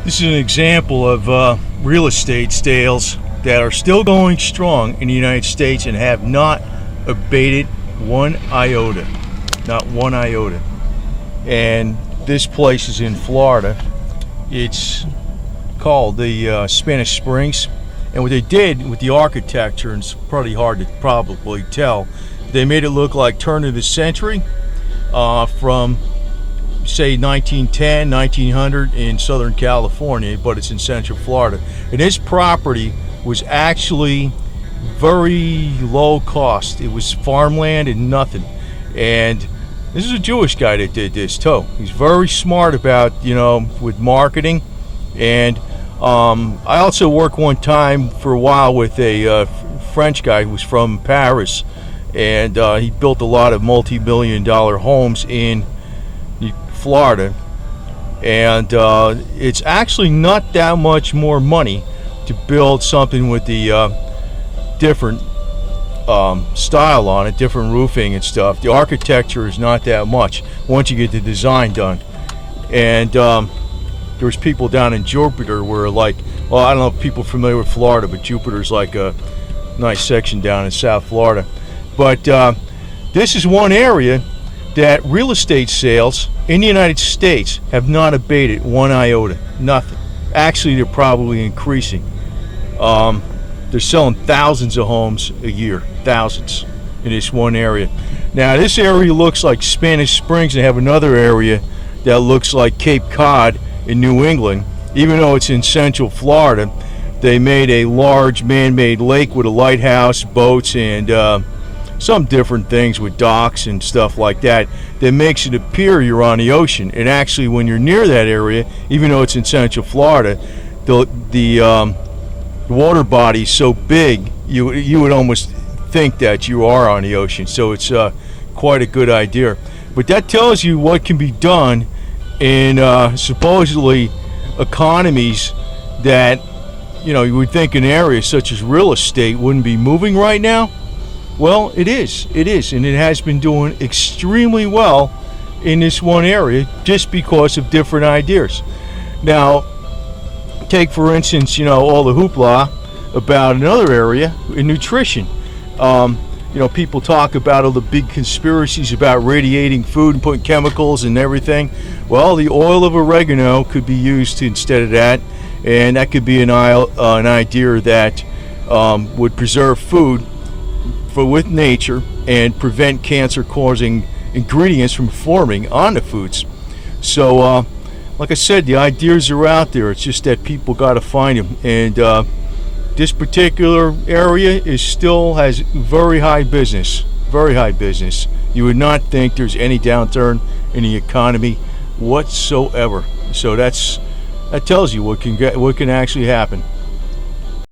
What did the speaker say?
This is an example of real estate sales that are still going strong in the United States and have not abated one iota. Not one iota. And this place is in Florida. It's called the Spanish Springs. And what they did with the architecture, and it's probably hard to probably tell, they made it look like turn of the century from say 1910, 1900 in Southern California, but it's in Central Florida. And this property was actually very low cost. It was farmland and nothing. And this is a Jewish guy that did this too. He's very smart about, with marketing. And I also worked one time for a while with a French guy who was from Paris, and he built a lot of multi-million-dollar homes in Florida, and it's actually not that much more money to build something with the different style on it, different roofing and stuff. The architecture is not that much once you get the design done. And there's people down in Jupiter where, I don't know if people are familiar with Florida, but Jupiter's like a nice section down in South Florida. But this is one area that real estate sales in the United States have not abated one iota. Nothing. Actually, they're probably increasing. They're selling thousands of homes a year. Thousands in this one area. Now, this area looks like Spanish Springs. They have another area that looks like Cape Cod in New England. Even though it's in Central Florida, they made a large man-made lake with a lighthouse, boats, and some different things with docks and stuff like that makes it appear you're on the ocean. And actually, when you're near that area, even though it's in Central Florida, the water body's so big you would almost think that you are on the ocean. So it's quite a good idea. But that tells you what can be done in supposedly economies that you would think an area such as real estate wouldn't be moving right now. Well, it is, and it has been doing extremely well in this one area just because of different ideas. Now, take for instance, all the hoopla about another area in nutrition. People talk about all the big conspiracies about radiating food and putting chemicals and everything. Well, the oil of oregano could be used instead of that, and that could be an idea that would preserve food with nature and prevent cancer-causing ingredients from forming on the foods. So, like I said, the ideas are out there. It's just that people got to find them. And this particular area still has very high business. Very high business. You would not think there's any downturn in the economy whatsoever. So that tells you what can actually happen.